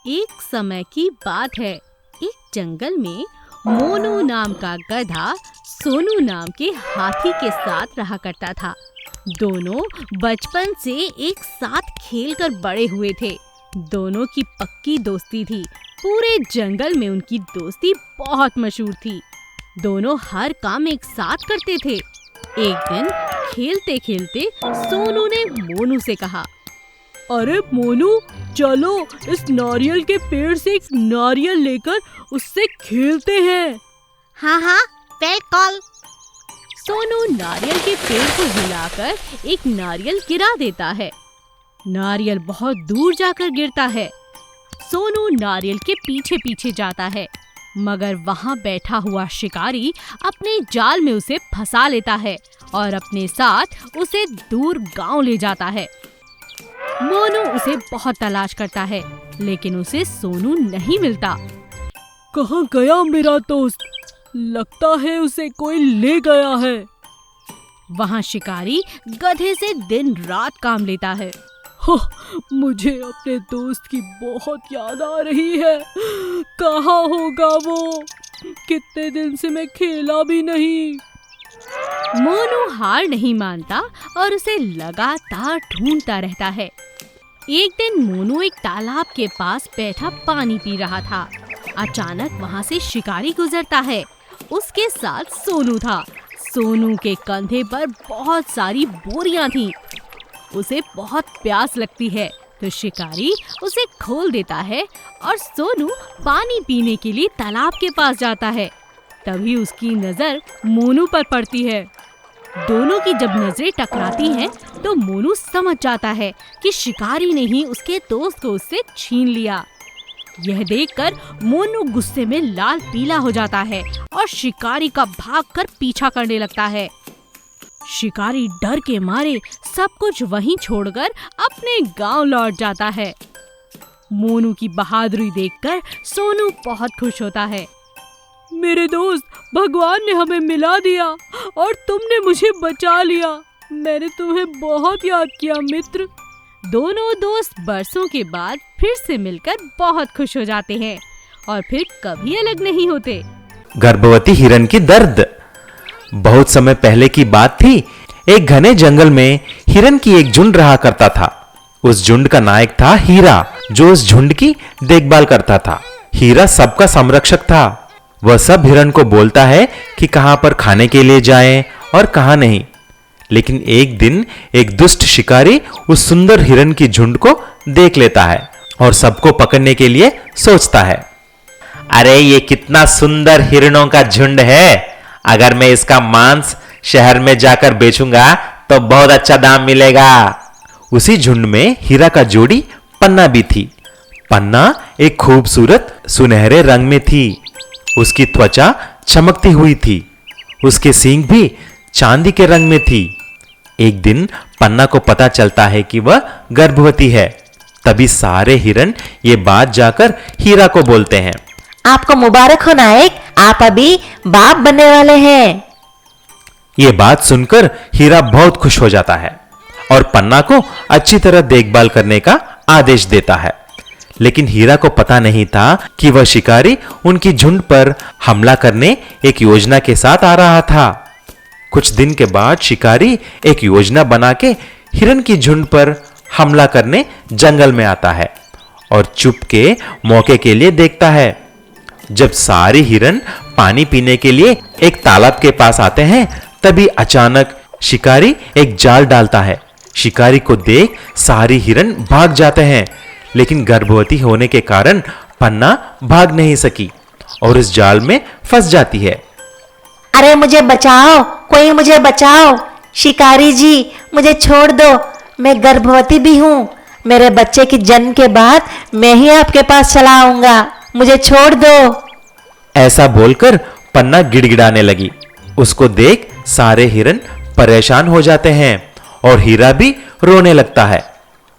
एक समय की बात है। एक जंगल में मोनू नाम का गधा सोनू नाम के हाथी के साथ रहा करता था। दोनों बचपन से एक साथ खेलकर बड़े हुए थे। दोनों की पक्की दोस्ती थी। पूरे जंगल में उनकी दोस्ती बहुत मशहूर थी। दोनों हर काम एक साथ करते थे। एक दिन खेलते खेलते सोनू ने मोनू से कहा, अरे मोनू, चलो इस नारियल के पेड़ से एक नारियल लेकर उससे खेलते हैं। हाँ हाँ बिल्कुल। सोनू नारियल के पेड़ को हिलाकर एक नारियल गिरा देता है। नारियल बहुत दूर जाकर गिरता है। सोनू नारियल के पीछे पीछे जाता है, मगर वहाँ बैठा हुआ शिकारी अपने जाल में उसे फंसा लेता है और अपने साथ उसे दूर गांव ले जाता है। मोनू उसे बहुत तलाश करता है, लेकिन उसे सोनू नहीं मिलता। कहाँ गया मेरा दोस्त? लगता है उसे कोई ले गया है। वहाँ शिकारी गधे से दिन रात काम लेता है। मुझे अपने दोस्त की बहुत याद आ रही है। कहाँ होगा वो? कितने दिन से मैं खेला भी नहीं। मोनू हार नहीं मानता और उसे लगातार ढूंढता रहता है। एक दिन मोनू एक तालाब के पास बैठा पानी पी रहा था। अचानक वहाँ से शिकारी गुजरता है। उसके साथ सोनू था। सोनू के कंधे पर बहुत सारी बोरियां थीं। उसे बहुत प्यास लगती है तो शिकारी उसे खोल देता है और सोनू पानी पीने के लिए तालाब के पास जाता है। तभी उसकी नजर मोनू पर पड़ती है। दोनों की जब नजरें टकराती हैं तो मोनू समझ जाता है कि शिकारी ने ही उसके दोस्त को उससे छीन लिया। यह देखकर मोनू गुस्से में लाल पीला हो जाता है और शिकारी का भागकर पीछा करने लगता है। शिकारी डर के मारे सब कुछ वहीं छोड़कर अपने गांव लौट जाता है। मोनू की बहादुरी देखकर सोनू बहुत खुश होता है। मेरे दोस्त, भगवान ने हमें मिला दिया और तुमने मुझे बचा लिया। मैंने तुम्हें बहुत याद किया मित्र। दोनों दोस्त बरसों के बाद फिर से मिलकर बहुत खुश हो जाते हैं और फिर कभी अलग नहीं होते। गर्भवती हिरन की दर्द। बहुत समय पहले की बात थी। एक घने जंगल में हिरन की एक झुंड रहा करता था। उस झुंड का नायक था हीरा, जो उस झुंड की देखभाल करता था। हीरा सबका संरक्षक था। वह सब हिरन को बोलता है कि कहां पर खाने के लिए जाएं और कहां नहीं। लेकिन एक दिन एक दुष्ट शिकारी उस सुंदर हिरन की झुंड को देख लेता है और सबको पकड़ने के लिए सोचता है। अरे ये कितना सुंदर हिरणों का झुंड है। अगर मैं इसका मांस शहर में जाकर बेचूंगा तो बहुत अच्छा दाम मिलेगा। उसी झुंड में हीरा का जोड़ी पन्ना भी थी। पन्ना एक खूबसूरत सुनहरे रंग में थी। उसकी त्वचा चमकती हुई थी। उसके सींग भी चांदी के रंग में थी। एक दिन पन्ना को पता चलता है कि वह गर्भवती है। तभी सारे हिरन ये बात जाकर हीरा को बोलते हैं। आपको मुबारक हो नायक, आप अभी बाप बनने वाले हैं। ये बात सुनकर हीरा बहुत खुश हो जाता है और पन्ना को अच्छी तरह देखभाल करने का आदेश देता है। लेकिन हीरा को पता नहीं था कि वह शिकारी उनकी झुंड पर हमला करने एक योजना के साथ आ रहा था। कुछ दिन के बाद शिकारी एक योजना बना के हिरन की झुंड पर हमला करने जंगल में आता है और चुपके मौके के लिए देखता है। जब सारे हिरन पानी पीने के लिए एक तालाब के पास आते हैं, तभी अचानक शिकारी एक जाल डालता है। शिकारी को देख सारे हिरन भाग जाते हैं, लेकिन गर्भवती होने के कारण पन्ना भाग नहीं सकी और इस जाल में फंस जाती है। अरे मुझे बचाओ, कोई मुझे बचाओ। शिकारी जी, मुझे छोड़ दो। मैं गर्भवती भी हूँ। मेरे बच्चे के जन्म के बाद मैं ही आपके पास चला आऊंगा। मुझे छोड़ दो। ऐसा बोलकर पन्ना गिड़गिड़ाने लगी। उसको देख सारे हिरन परेशान हो जाते हैं और हीरा भी रोने लगता है।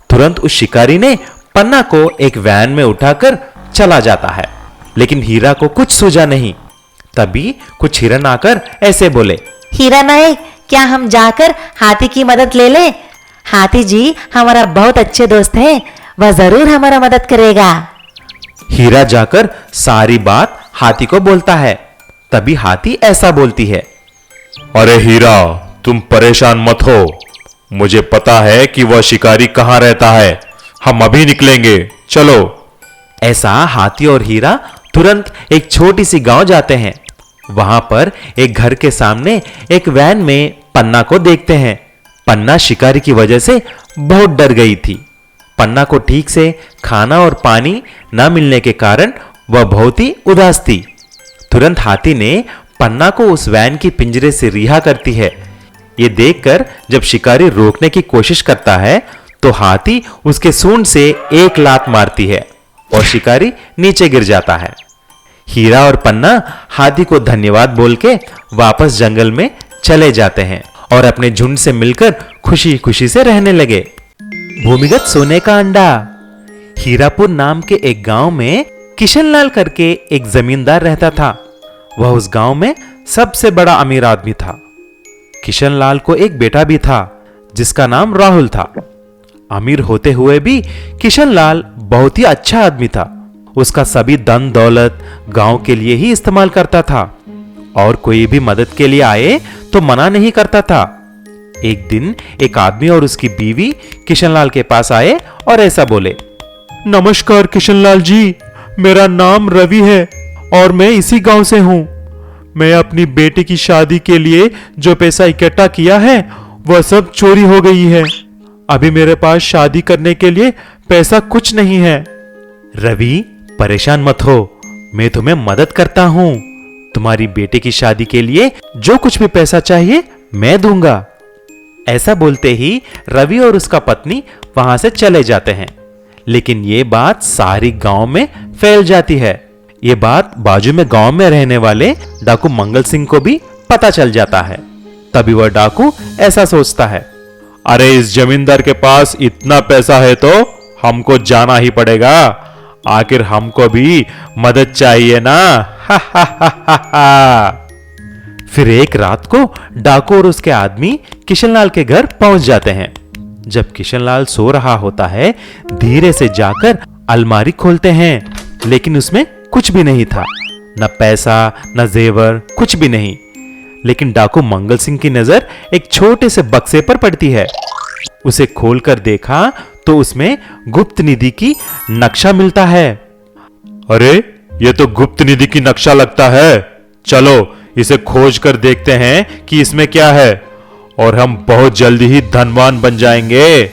तुरंत उस शिकारी ने पन्ना को एक वैन में उठाकर चला जाता है, लेकिन हीरा को कुछ सूझा नहीं। तभी कुछ हिरन आकर ऐसे बोले, हीरा नायक, क्या हम जाकर हाथी की मदद ले लें? हाथी जी हमारा बहुत अच्छे दोस्त है, वह जरूर हमारा मदद करेगा। हीरा जाकर सारी बात हाथी को बोलता है। तभी हाथी ऐसा बोलती है, अरे हीरा, तुम परेशान मत हो, मुझे पता है कि वह शिकारी कहां रहता है, हम अभी निकलेंगे, चलो। ऐसा हाथी और हीरा तुरंत एक छोटी सी गांव जाते हैं। वहां पर एक घर के सामने एक वैन में पन्ना को देखते हैं। पन्ना शिकारी की वजह से बहुत डर गई थी। पन्ना को ठीक से खाना और पानी न मिलने के कारण वह बहुत ही उदास थी। तुरंत हाथी ने पन्ना को उस वैन की पिंजरे से रिहा करती है। ये देखकर जब शिकारी रोकने की कोशिश करता है तो हाथी उसके सूंड से एक लात मारती है और शिकारी नीचे गिर जाता है। हीरा और पन्ना हाथी को धन्यवाद बोल के वापस जंगल में चले जाते हैं और अपने झुंड से मिलकर खुशी खुशी से रहने लगे। भूमिगत सोने का अंडा। हीरापुर नाम के एक गांव में किशनलाल करके एक जमींदार रहता था। वह उस गांव में सबसे बड़ा अमीर आदमी था। किशनलाल को एक बेटा भी था जिसका नाम राहुल था। अमीर होते हुए भी किशनलाल बहुत ही अच्छा आदमी था। उसका सभी धन दौलत गांव के लिए ही इस्तेमाल करता था और कोई भी मदद के लिए आए तो मना नहीं करता था। एक दिन एक आदमी और उसकी बीवी किशनलाल के पास आए और ऐसा बोले, नमस्कार किशनलाल जी, मेरा नाम रवि है और मैं इसी गांव से हूं। मैं अपनी बेटी की शादी के लिए जो पैसा इकट्ठा किया है वह सब चोरी हो गई है। अभी मेरे पास शादी करने के लिए पैसा कुछ नहीं है। रवि, परेशान मत हो, मैं तुम्हें मदद करता हूं। तुम्हारी बेटी की शादी के लिए जो कुछ भी पैसा चाहिए मैं दूंगा। ऐसा बोलते ही रवि और उसका पत्नी वहां से चले जाते हैं। लेकिन ये बात सारी गांव में फैल जाती है। ये बात बाजू में गांव में रहने वाले डाकू मंगल सिंह को भी पता चल जाता है। तभी वह डाकू ऐसा सोचता है, अरे इस जमींदार के पास इतना पैसा है तो हमको जाना ही पड़ेगा, आखिर हमको भी मदद चाहिए ना। हा हा हा हा हा। फिर एक रात को डाकू और उसके आदमी किशनलाल के घर पहुंच जाते हैं। जब किशनलाल सो रहा होता है, धीरे से जाकर अलमारी खोलते हैं, लेकिन उसमें कुछ भी नहीं था, न पैसा न जेवर, कुछ भी नहीं। लेकिन डाकू मंगल सिंह की नजर एक छोटे से बक्से पर पड़ती है। उसे खोलकर देखा तो उसमें गुप्त निधि की नक्शा मिलता है। अरे ये तो गुप्त निधि की नक्शा लगता है, चलो इसे खोज कर देखते हैं कि इसमें क्या है और हम बहुत जल्दी ही धनवान बन जाएंगे।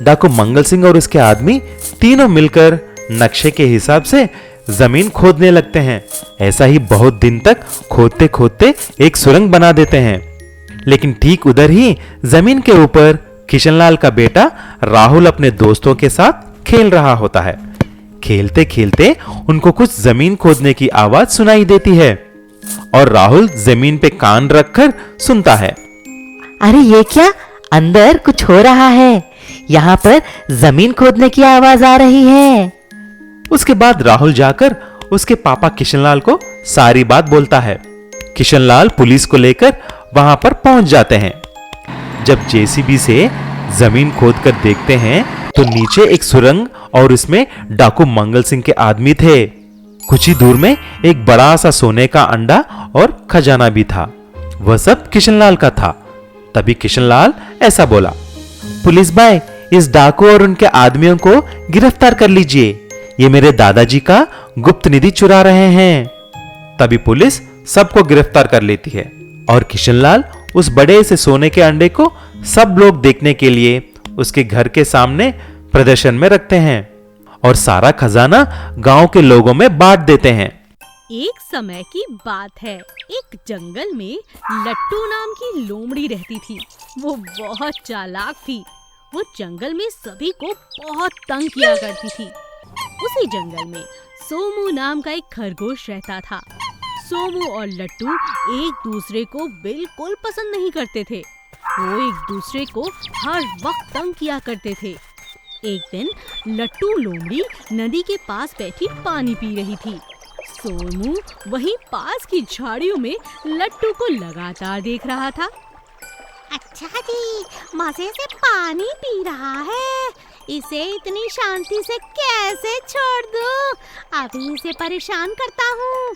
डाकू मंगल सिंह और उसके आदमी तीनों मिलकर नक्शे के हिसाब से जमीन खोदने लगते हैं। ऐसा ही बहुत दिन तक खोदते खोदते एक सुरंग बना देते हैं। लेकिन ठीक उधर ही जमीन के ऊपर किशनलाल का बेटा राहुल अपने दोस्तों के साथ खेल रहा होता है। खेलते खेलते उनको कुछ जमीन खोदने की आवाज सुनाई देती है और राहुल जमीन पे कान रखकर सुनता है। अरे ये क्या, अंदर कुछ हो रहा है। यहाँ पर जमीन खोदने की आवाज आ रही है। उसके बाद राहुल जाकर उसके पापा किशनलाल को सारी बात बोलता है। किशनलाल पुलिस को लेकर वहां पर पहुंच जाते हैं। जब जेसीबी से जमीन खोदकर देखते हैं तो नीचे एक सुरंग और उसमें डाकू मंगल सिंह के आदमी थे। कुछ ही दूर में एक बड़ा सा सोने का अंडा और खजाना भी था। वह सब किशनलाल का था। तभी किशनलाल ऐसा बोला, पुलिस भाई, इस डाकू और उनके आदमियों को गिरफ्तार कर लीजिए, ये मेरे दादाजी का गुप्त निधि चुरा रहे हैं। तभी पुलिस सबको गिरफ्तार कर लेती है और किशनलाल उस बड़े से सोने के अंडे को सब लोग देखने के लिए उसके घर के सामने प्रदर्शन में रखते हैं और सारा खजाना गांव के लोगों में बांट देते हैं। एक समय की बात है, एक जंगल में लट्टू नाम की लोमड़ी रहती थी। वो बहुत चालाक थी। वो जंगल में सभी को बहुत तंग किया करती थी। उसी जंगल में सोमू नाम का एक खरगोश रहता था। सोमू और लट्टू एक दूसरे को बिल्कुल पसंद नहीं करते थे। वो एक दूसरे को हर वक्त तंग किया करते थे। एक दिन लट्टू लोमड़ी नदी के पास बैठी पानी पी रही थी। सोमू वहीं पास की झाड़ियों में लट्टू को लगातार देख रहा था। अच्छा जी, मजे से पानी पी रहा है, इसे इतनी शांति से कैसे छोड़ दूं? अभी इसे परेशान करता हूँ।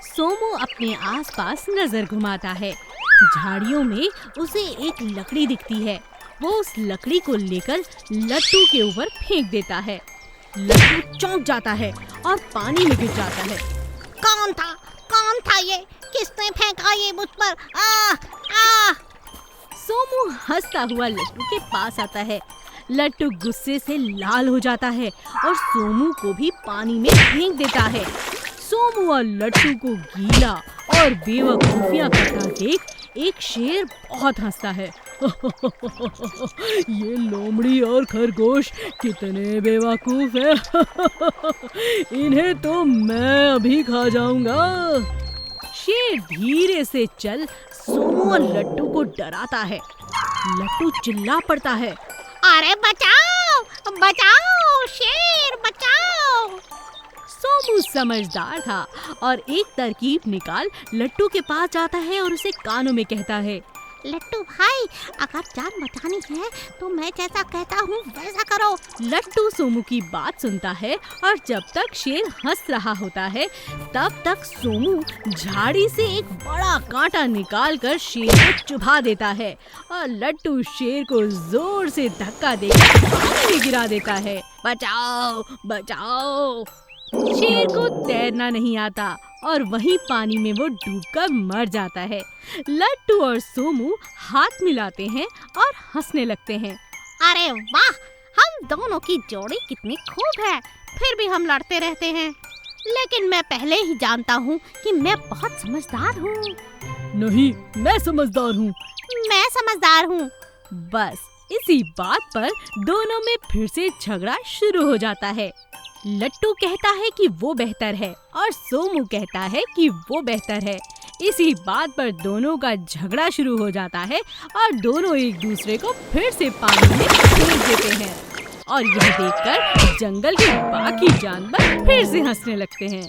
सोमू अपने आसपास नजर घुमाता है। झाड़ियों में उसे एक लकड़ी दिखती है। वो उस लकड़ी को लेकर लट्टू के ऊपर फेंक देता है। लट्टू चौंक जाता है और पानी में गिर जाता है। कौन था ये? किसने फेंका ये मुझ पर? आ आ सोमू हंसता हुआ लट्टू के पास आता है। लट्टू गुस्से से लाल हो जाता है और सोमू को भी पानी में फेंक देता है। सोमू और लट्टू को गीला और बेवकूफियां करता देख एक शेर बहुत हंसता है। ये लोमड़ी और खरगोश कितने बेवकूफ हैं। इन्हें तो मैं अभी खा जाऊंगा। शेर धीरे से चल सोमू और लट्टू को डराता है। लट्टू चिल्ला पड़ता है। अरे बचाओ बचाओ, शेर बचाओ। सोमू समझदार था और एक तरकीब निकाल लट्टू के पास जाता है और उसे कानों में कहता है, लट्टू भाई, अगर जान बचानी है तो मैं जैसा कहता हूँ वैसा करो। लट्टू सोमू की बात सुनता है और जब तक शेर हंस रहा होता है तब तक सोमू झाड़ी से एक बड़ा कांटा निकालकर शेर को चुभा देता है और लट्टू शेर को जोर से धक्का देकर पानी में गिरा देता है। बचाओ बचाओ। शेर को तैरना नहीं आता और वहीं पानी में वो डूबकर मर जाता है। लट्टू और सोमू हाथ मिलाते हैं और हंसने लगते हैं। अरे वाह, हम दोनों की जोड़ी कितनी खूब है। फिर भी हम लड़ते रहते हैं, लेकिन मैं पहले ही जानता हूँ कि मैं बहुत समझदार हूँ। नहीं, मैं समझदार हूँ। मैं समझदार हूँ। बस इसी बात पर दोनों में फिर से झगड़ा शुरू हो जाता है। लट्टू कहता है कि वो बेहतर है और सोमू कहता है कि वो बेहतर है। इसी बात पर दोनों का झगड़ा शुरू हो जाता है और दोनों एक दूसरे को फिर से पानी में फेंक देते हैं और यह देखकर जंगल के बाकी जानवर फिर से हंसने लगते हैं।